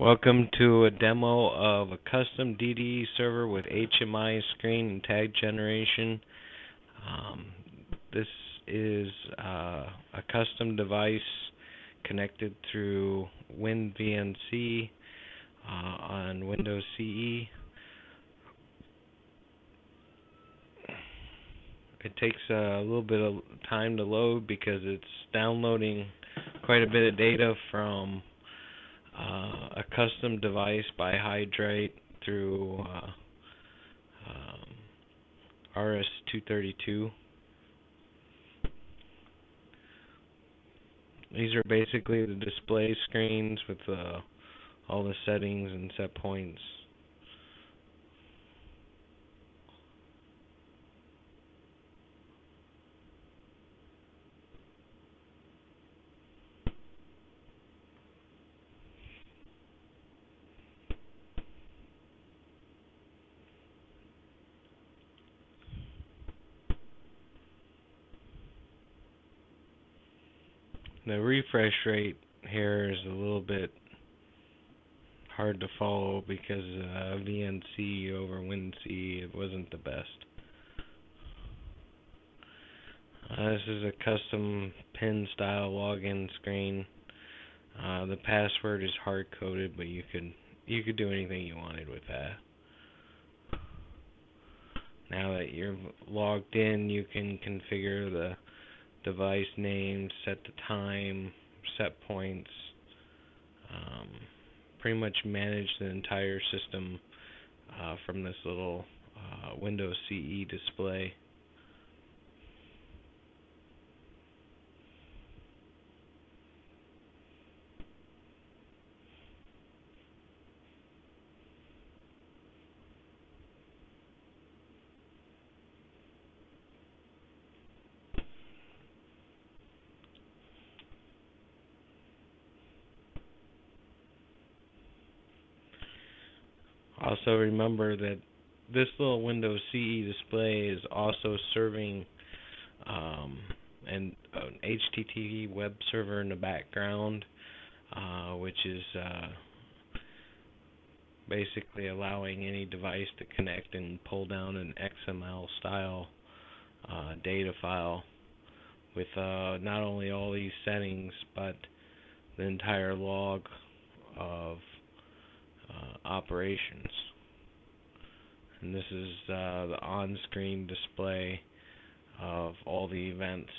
Welcome to a demo of a custom DDE server with HMI screen and tag generation. This is a custom device connected through WinVNC on Windows CE. It takes a little bit of time to load because it's downloading quite a bit of data from a custom device by Hydrate through RS-232. These are basically the display screens with all the settings and set points. The refresh rate here is a little bit hard to follow because VNC over WinC it wasn't the best. This is a custom pin style login screen. The password is hard coded, but you could do anything you wanted with that. Now that you're logged in, you can configure the device name, set the time, set points, pretty much manage the entire system from this little Windows CE display. Also remember that this little Windows CE display is also serving an HTTP web server in the background, which is basically allowing any device to connect and pull down an XML style data file with not only all these settings but the entire log of operations. And this is the on-screen display of all the events.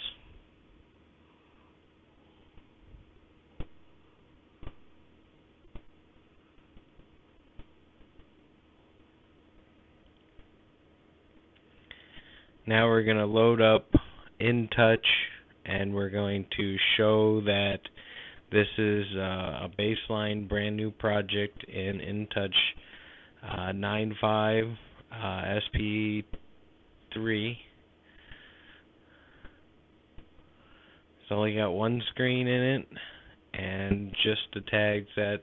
Now we're going to load up InTouch, and we're going to show that this is a baseline brand new project in InTouch 9.5 SP3. It's only got one screen in it and just the tags that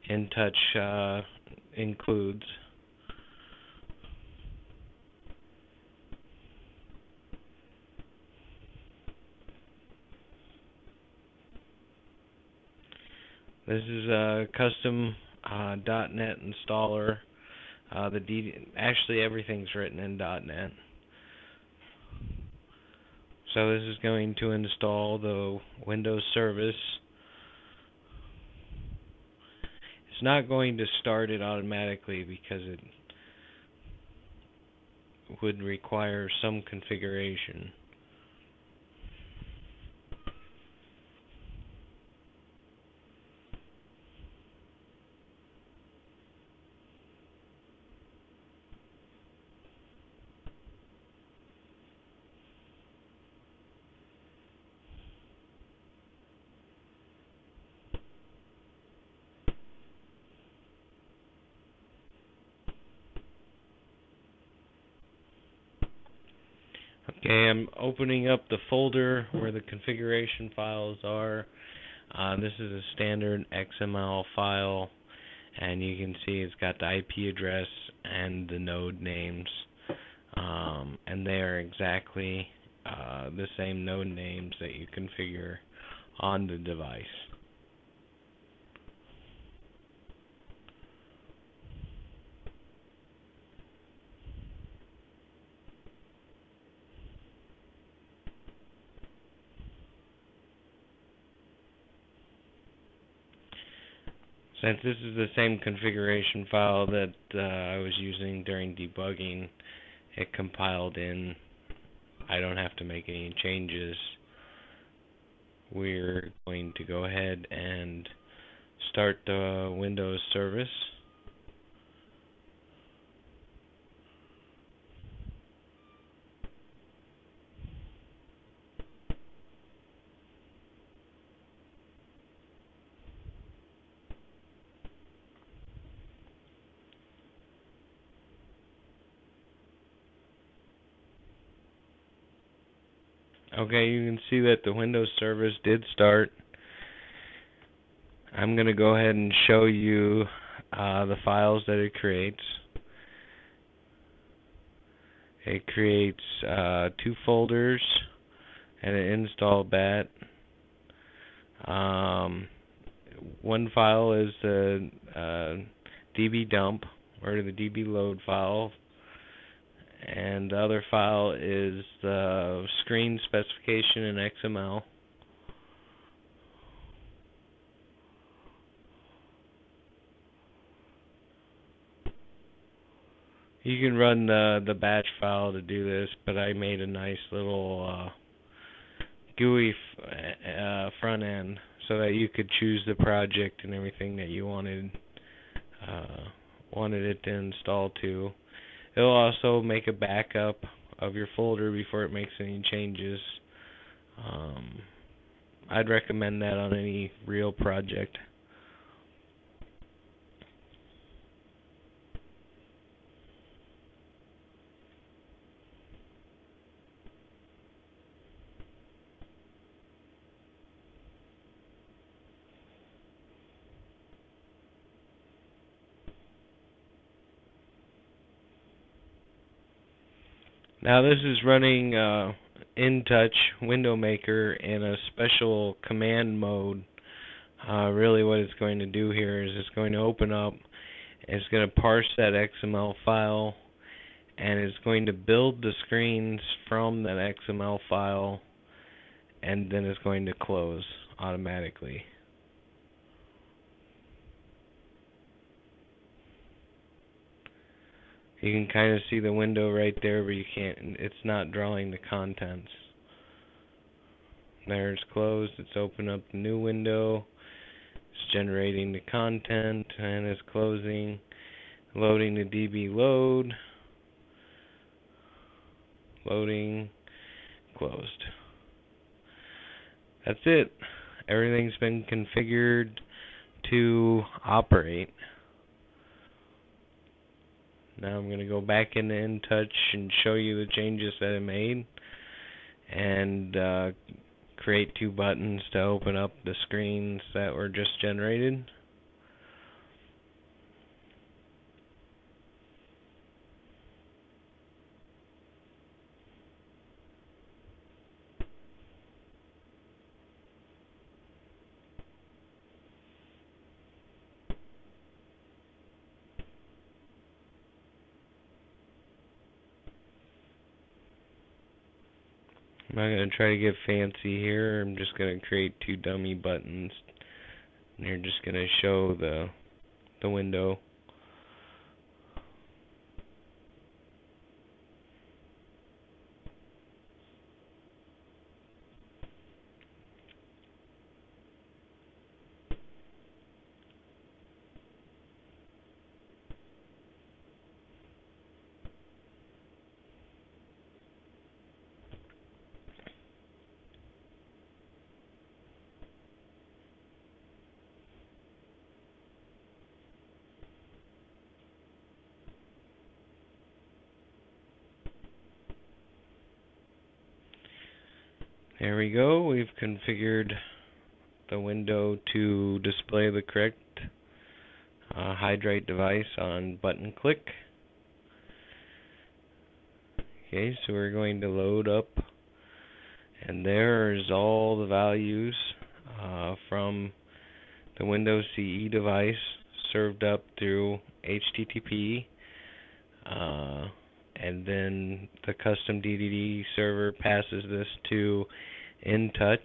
InTouch includes. This is a custom .NET installer. Actually, everything's written in .NET. So this is going to install the Windows service. It's not going to start it automatically because it would require some configuration. Okay, I'm opening up the folder where the configuration files are. This is a standard XML file, and you can see it's got the IP address and the node names, and they are exactly the same node names that you configure on the device. Since this is the same configuration file that I was using during debugging, it compiled in. I don't have to make any changes. We're going to go ahead and start the Windows service. Okay, you can see that the Windows service did start. I'm going to go ahead and show you the files that it creates. It creates 2 folders and an install bat. One file is the DB dump, or the DB load file, and the other file is the screen specification in XML. You can run the batch file to do this, but I made a nice little GUI front end so that you could choose the project and everything that you wanted it to install to. It'll also make a backup of your folder before it makes any changes. I'd recommend that on any real project. Now this is running InTouch Window Maker in a special command mode. Really what it's going to do here is it's going to open up, it's going to parse that XML file, and it's going to build the screens from that XML file, and then it's going to close automatically. You can kind of see the window right there, but you can't. It's not drawing the contents. There, it's closed. It's opened up the new window. It's generating the content, and it's closing. Loading the DB load. Loading. Closed. That's it. Everything's been configured to operate. Now I'm going to go back into InTouch and show you the changes that I made, and create 2 buttons to open up the screens that were just generated. I'm not going to try to get fancy here. I'm just going to create 2 dummy buttons, and they're just going to show the window. There we go. We've configured the window to display the correct Hydrate device on button click. Okay, so we're going to load up, and there's all the values from the Windows CE device served up through HTTP, and then the custom DDE server passes this to InTouch.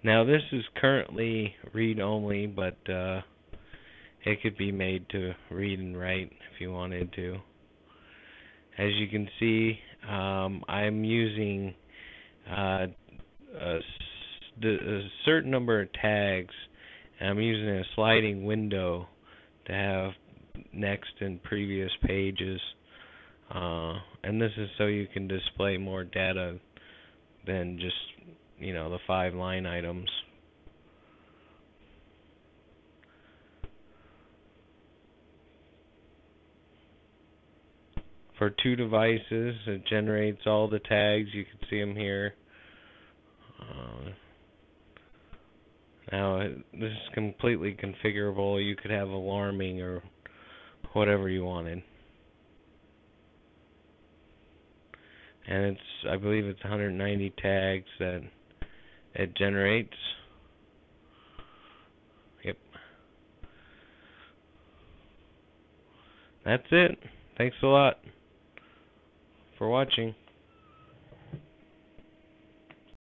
Now this is currently read only, but it could be made to read and write if you wanted to. As you can see, I'm using a certain number of tags, and I'm using a sliding window to have next and previous pages, and this is so you can display more data than just, the 5 line items. For 2 devices, it generates all the tags. You can see them here. Now, this is completely configurable. You could have alarming or whatever you wanted. And I believe it's 190 tags that it generates. Yep. That's it. Thanks a lot for watching.